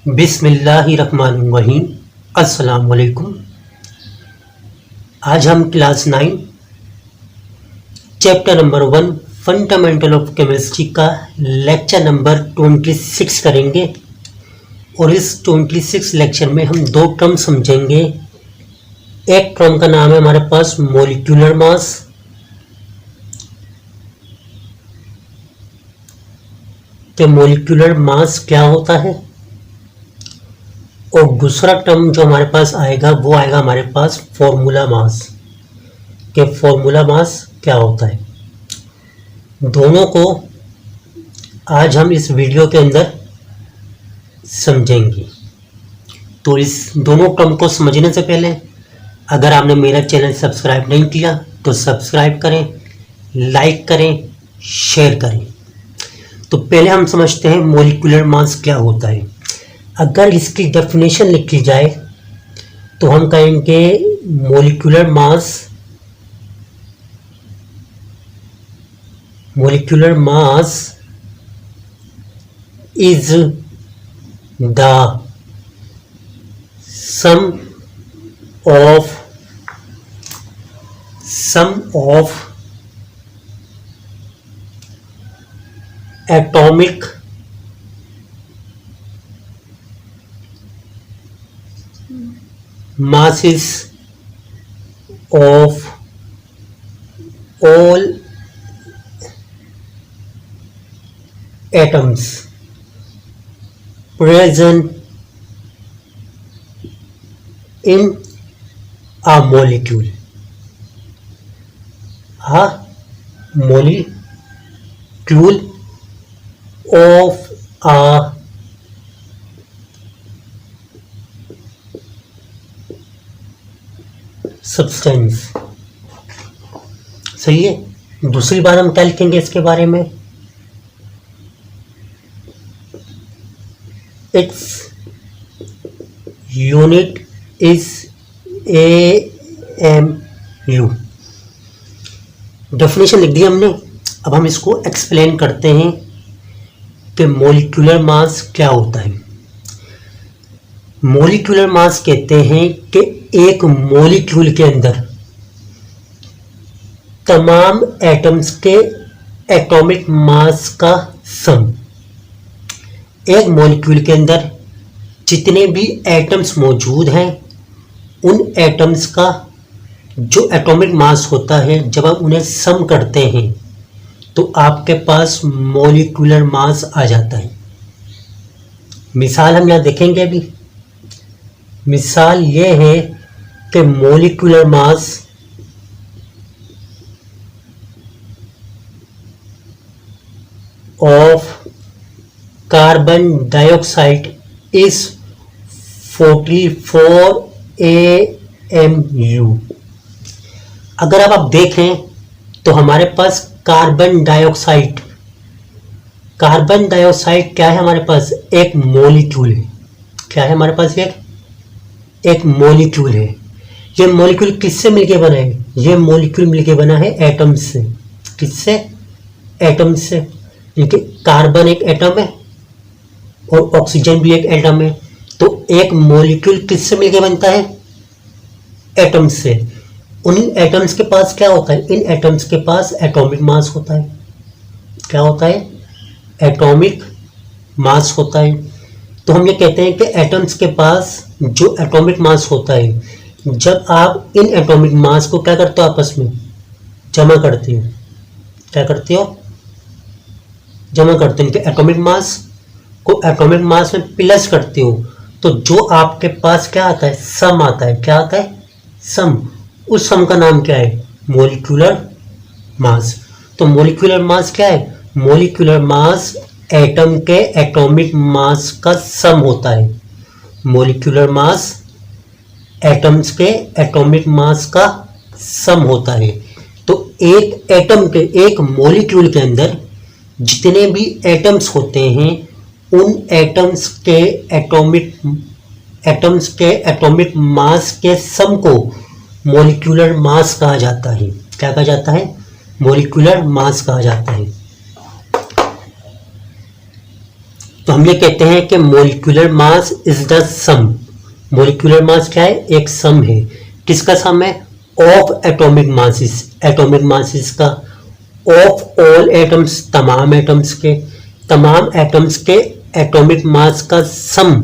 बिस्मिल्लाहिर्रहमानिर्रहीम। अस्सलाम वालेकुम। आज हम class 9 chapter number 1 fundamental of chemistry का लेक्चर नंबर 26 करेंगे और इस 26 लेक्चर में हम दो टर्म समझेंगे। एक टर्म का नाम है हमारे पास मॉलिक्यूलर मास, कि मॉलिक्यूलर मास क्या होता है, और दूसरा टर्म जो हमारे पास आएगा वो आएगा हमारे पास फॉर्मूला मास, कि फॉर्मूला मास क्या होता है। दोनों को आज हम इस वीडियो के अंदर समझेंगे। तो इस दोनों टर्म को समझने से पहले अगर आपने मेरा चैनल सब्सक्राइब नहीं किया तो सब्सक्राइब करें, लाइक करें, शेयर करें। तो पहले हम समझते हैं मॉलिक्यूलर मास क्या होता है। अगर इसकी डेफिनेशन लिखी जाए तो हम कहेंगे molecular mass is the sum of atomic masses of all atoms present in a molecule. A molecule of a substance. सही है। दूसरी बार हम क्या लिखेंगे इसके बारे में, its unit is AMU। Definition लिख दी हमने। अब हम इसको एक्सप्लेन करते हैं कि मॉलिक्यूलर मास क्या होता है। मॉलिक्यूलर मास कहते हैं कि एक मॉलिक्यूल के अंदर तमाम एटम्स के एटॉमिक मास का सम। एक मॉलिक्यूल के अंदर जितने भी एटम्स मौजूद हैं उन एटम्स का जो एटॉमिक मास होता है, जब हम उन्हें सम करते हैं तो आपके पास मॉलिक्यूलर मास आ जाता है। मिसाल हम यहाँ देखेंगे। अभी मिसाल ये है कि molecular mass of carbon dioxide is 44 AMU। अगर अब आप देखें तो हमारे पास कार्बन डाइऑक्साइड क्या है, हमारे पास एक मॉलिक्यूल है। क्या है हमारे पास? एक मॉलिक्यूल है। ये मॉलिक्यूल किससे मिलके बना है? ये मॉलिक्यूल मिलके बना है एटम से। किससे? एटम से। क्योंकि कार्बन एक एटम है और ऑक्सीजन भी एक एटम है। तो एक मॉलिक्यूल किससे मिलके बनता है? एटम से। उन एटम्स के पास क्या होता है? इन एटम्स के पास एटॉमिक मास होता है। क्या होता है? एटॉमिक मास होता है। तो हम ये कहते हैं कि एटम्स के पास जो एटॉमिक मास होता है, जब आप इन एटॉमिक मास को क्या करते हो? आपस में जमा करते हो। क्या करते हो? जमा करते हो। इनके एटॉमिक मास को एटॉमिक मास में प्लस करते हो तो जो आपके पास क्या आता है? सम आता है। क्या आता है? सम। उस सम का नाम क्या है? Molecular mass. तो मॉलिक्यूलर मास क्या है? मॉलिक्यूलर मास एटम के एटॉमिक मास का सम होता है। मॉलिक्यूलर मास एटम्स के एटॉमिक मास का सम होता है। तो एक एटम के, एक मॉलिक्यूल के अंदर जितने भी एटम्स होते हैं उन एटम्स के एटॉमिक मास के सम को मॉलिक्यूलर मास कहा जाता है। क्या कहा जाता है? मॉलिक्यूलर मास कहा जाता है। तो हम ये कहते हैं कि molecular mass is the sum. Molecular mass क्या है? एक सम है। किसका सम है? Of atomic masses, atomic masses का, ऑफ ऑल एटम्स, तमाम एटम्स के, तमाम एटम्स के एटॉमिक मास का सम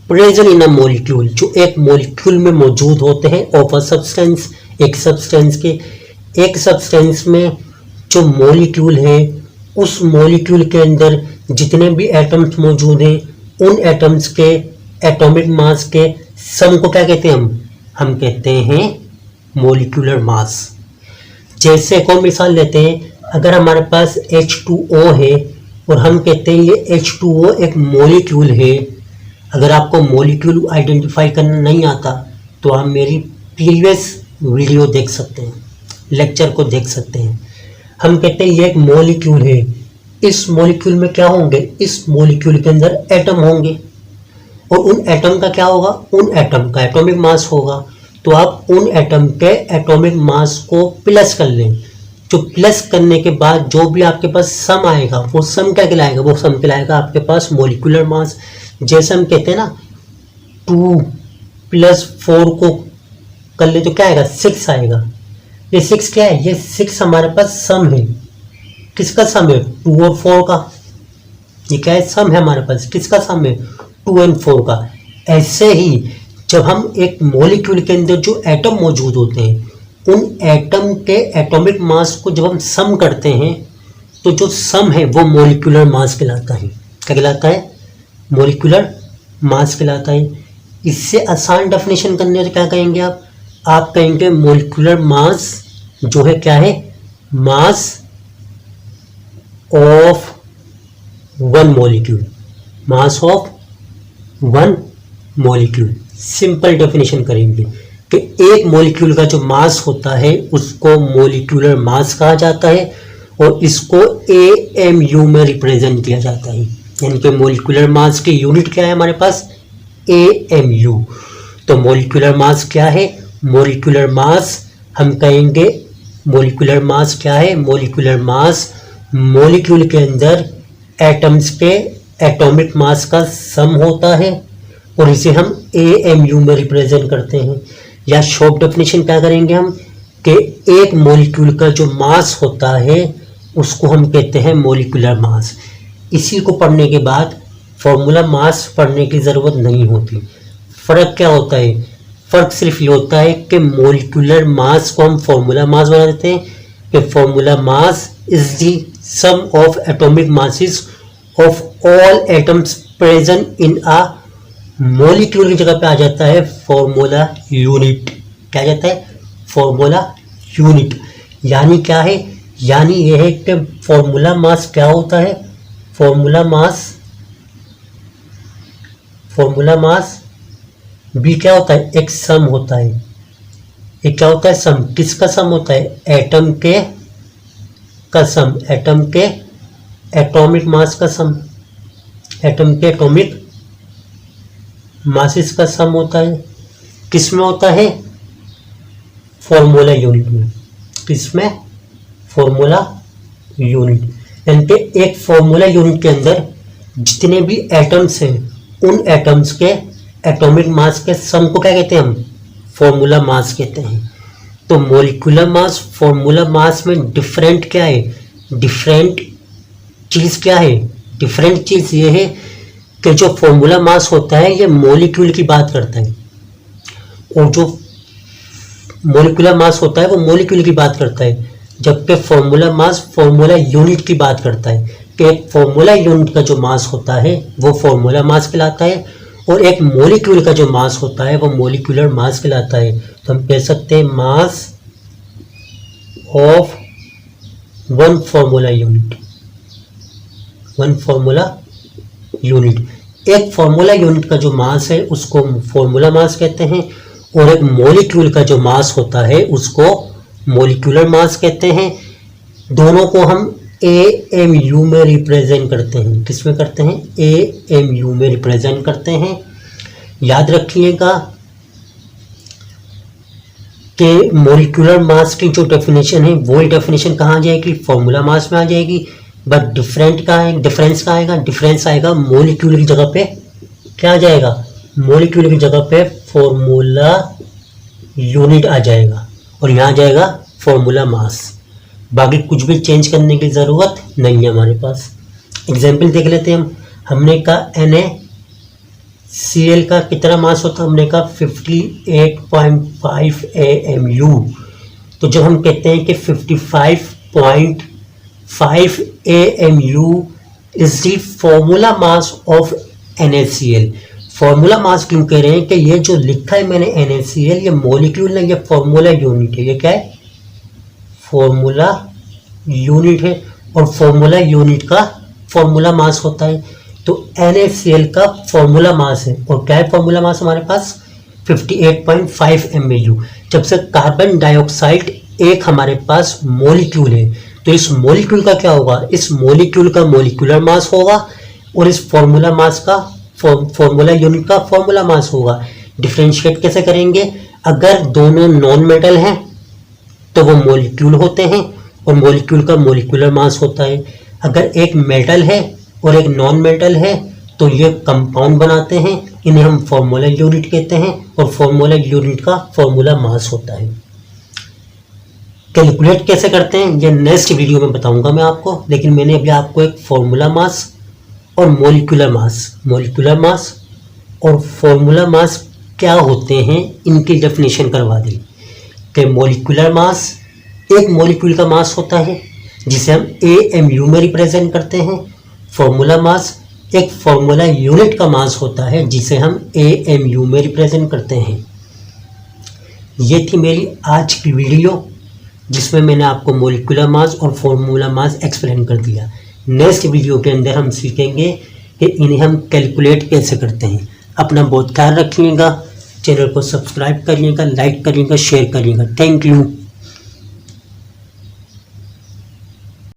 प्रेजेंट इन अ मॉलिक्यूल, जो एक मॉलिक्यूल में मौजूद होते हैं, ऑफ अ सब्सटेंस, एक सब्सटेंस के, एक सब्सटेंस में जो मॉलिक्यूल है, उस मॉलिक्यूल के अंदर जितने भी एटम्स मौजूद हैं, उन एटम्स के एटॉमिक मास के सम को क्या कहते हैं? हम कहते हैं मॉलिक्यूलर मास। जैसे को मिसाल लेते हैं, अगर हमारे पास H2O है और हम कहते हैं ये H2O एक मॉलिक्यूल है। अगर आपको मॉलिक्यूल आइडेंटिफाई करना नहीं आता तो आप मेरी प्रीवियस वीडियो देख सकते हैं, लेक्चर को देख सकते हैं। हम कहते हैं ये एक मॉलिक्यूल है, इस मॉलिक्यूल में क्या होंगे? इस मॉलिक्यूल के अंदर एटम होंगे और उन एटम का क्या होगा? उन एटम का एटॉमिक मास होगा। तो आप उन एटम के एटॉमिक मास को प्लस कर लें। जो प्लस करने के बाद जो भी आपके पास सम आएगा, वो सम क्या कहलाएगा? वो सम कहलाएगा आपके पास मॉलिक्यूलर मास। जैसे हम कहते हैं ना 2 + 4 को कर ले तो क्या आएगा? 6 आएगा। ये 6 क्या है? ये 6 हमारे पास सम है। किसका सम है? 2 और 4 का। ये क्या है? सम है हमारे पास। किसका सम है? 2 और 4 का। ऐसे ही जब हम एक मॉलिक्यूल के अंदर जो एटम मौजूद होते हैं, उन एटम के एटॉमिक मास को जब हम सम करते हैं तो जो सम है वो मॉलिक्यूलर मास कहलाता है। क्या कहलाता है? मॉलिक्यूलर मास कहलाता है। इससे आसान डेफिनेशन करने तो क्या कहेंगे आप कहेंगे मॉलिक्यूलर मास जो है क्या है? Mass of one molecule, mass of one molecule. Simple definition करेंगे कि एक मॉलिक्यूल का जो मास होता है उसको मॉलिक्यूलर मास कहा जाता है और इसको AMU में रिप्रेजेंट किया जाता है। यानी कि मॉलिक्यूलर मास की यूनिट क्या है हमारे पास? AMU। तो मॉलिक्यूलर मास क्या है? मॉलिक्यूलर मास हम कहेंगे मॉलिक्यूलर मास क्या है? मॉलिक्यूलर मास मॉलिक्यूल के अंदर एटम्स के एटॉमिक मास का सम होता है और इसे हम AMU में रिप्रेजेंट करते हैं। या शॉर्ट डेफिनेशन क्या करेंगे हम कि एक मॉलिक्यूल का जो मास होता है उसको हम कहते हैं मॉलिक्यूलर मास। इसी को पढ़ने के बाद फॉर्मूला मास पढ़ने की ज़रूरत नहीं होती। फ़र्क क्या होता है? फ़र्क सिर्फ ये होता है कि मॉलिक्यूलर मास को हम फॉर्मूला मास बना देते हैं कि formula mass is the sum of atomic masses of all atoms present in a molecule की जगह पे आ जाता है फॉर्मूला यूनिट। क्या आ जाता है? Formula unit. यानी क्या है? यानी यह है कि फॉर्मूला मास क्या होता है? फॉर्मूला मास भी क्या होता है? एक सम होता है। ये क्या होता है? सम। किसका सम होता है? एटम के का सम, एटम के एटॉमिक मास का सम, एटम के एटॉमिक मासेस का सम होता है। किस में होता है? फॉर्मूला यूनिट में। किस में? Formula unit. यानी कि एक फॉर्मूला यूनिट के अंदर जितने भी एटम्स हैं उन एटम्स के एटॉमिक मास के सम को क्या कहते हैं? हम फॉर्मूला मास कहते हैं। तो मॉलिक्यूलर मास फॉर्मूला मास में डिफरेंट क्या है? डिफरेंट चीज़ क्या है? डिफरेंट चीज़ ये है कि जो फॉर्मूला मास होता है ये मॉलिक्यूल की बात करता है और जो मॉलिक्यूलर मास होता है वो मॉलिक्यूल की बात करता है, जबकि फॉर्मूला मास फॉर्मूला यूनिट की बात करता है कि एक फॉर्मूला यूनिट का जो मास होता है वो फॉर्मूला मास कहलाता है और एक मॉलिक्यूल का जो मास होता है वो मॉलिक्यूलर मास कहलाता है। तो हम कह सकते हैं mass of one formula unit, one formula unit. एक फॉर्मूला यूनिट का जो मास है उसको फॉर्मूला मास कहते हैं और एक मॉलिक्यूल का जो मास होता है उसको मॉलिक्यूलर मास कहते हैं। दोनों को हम AMU में रिप्रेजेंट करते हैं। किस में करते हैं? AMU में रिप्रेजेंट करते हैं। याद रखिएगा कि मॉलिक्यूलर मास की जो डेफिनेशन है वही डेफिनेशन कहाँ आ जाएगी? फॉर्मूला मास में आ जाएगी। बट डिफरेंस का आएगा, डिफरेंस आएगा मोलिक्यूल की जगह पे क्या आ जाएगा, मोलिक्यूल की जगह पे फॉर्मूला यूनिट आ जाएगा और यहाँ आ जाएगा फॉर्मूला मास। बाकी कुछ भी चेंज करने की ज़रूरत नहीं है हमारे पास। एग्जाम्पल देख लेते हैं हमने कहा NaCl का कितना मास होता है, हमने कहा 58.5 AMU। तो जब हम कहते हैं कि 55.5 AMU is the formula mass of NaCl। Formula mass क्यों कह रहे हैं कि ये जो लिखा है मैंने NaCl, ये मॉलिक्यूल नहीं, ये फॉर्मूला यूनिट है। ये क्या है, फॉर्मूला यूनिट है और फॉर्मूला यूनिट का फॉर्मूला मास होता है। तो NaCl का फॉर्मूला मास है और क्या है फॉर्मूला मास हमारे पास 58.5 MAU। जब से कार्बन डाइऑक्साइड एक हमारे पास मॉलिक्यूल है तो इस मॉलिक्यूल का क्या होगा, इस मॉलिक्यूल का मॉलिक्यूलर मास होगा और इस फॉर्मूला मास का फॉर्मूला यूनिट का फॉर्मूला मास होगा। डिफरेंशिएट कैसे करेंगे, अगर दोनों नॉन मेटल हैं तो वो मॉलिक्यूल होते हैं और मॉलिक्यूल का मॉलिक्यूलर मास होता है। अगर एक मेटल है और एक नॉन मेटल है तो ये कंपाउंड बनाते हैं, इन्हें हम फॉर्मूला यूनिट कहते हैं और फॉर्मूला यूनिट का फॉर्मूला मास होता है। कैलकुलेट कैसे करते हैं ये नेक्स्ट वीडियो में बताऊंगा मैं आपको, लेकिन मैंने अभी आपको एक फॉर्मूला मास और मोलिकुलर मास और फॉर्मूला मास क्या होते हैं इनकी डेफिनेशन करवा दी। कि मोलिकुलर मास एक मॉलिक्यूल का मास होता है जिसे हम AMU में रिप्रेजेंट करते हैं। फॉर्मूला मास एक फॉर्मूला यूनिट का मास होता है जिसे हम AMU में रिप्रेजेंट करते हैं। ये थी मेरी आज की वीडियो जिसमें मैंने आपको मॉलिक्यूलर मास और फॉर्मूला मास एक्सप्लेन कर दिया। नेक्स्ट वीडियो के अंदर हम सीखेंगे कि इन्हें हम कैलकुलेट कैसे करते हैं। अपना बहुत ख्याल रखिएगा, चैनल को सब्सक्राइब करिएगा, लाइक करिएगा, शेयर करिएगा। Thank you.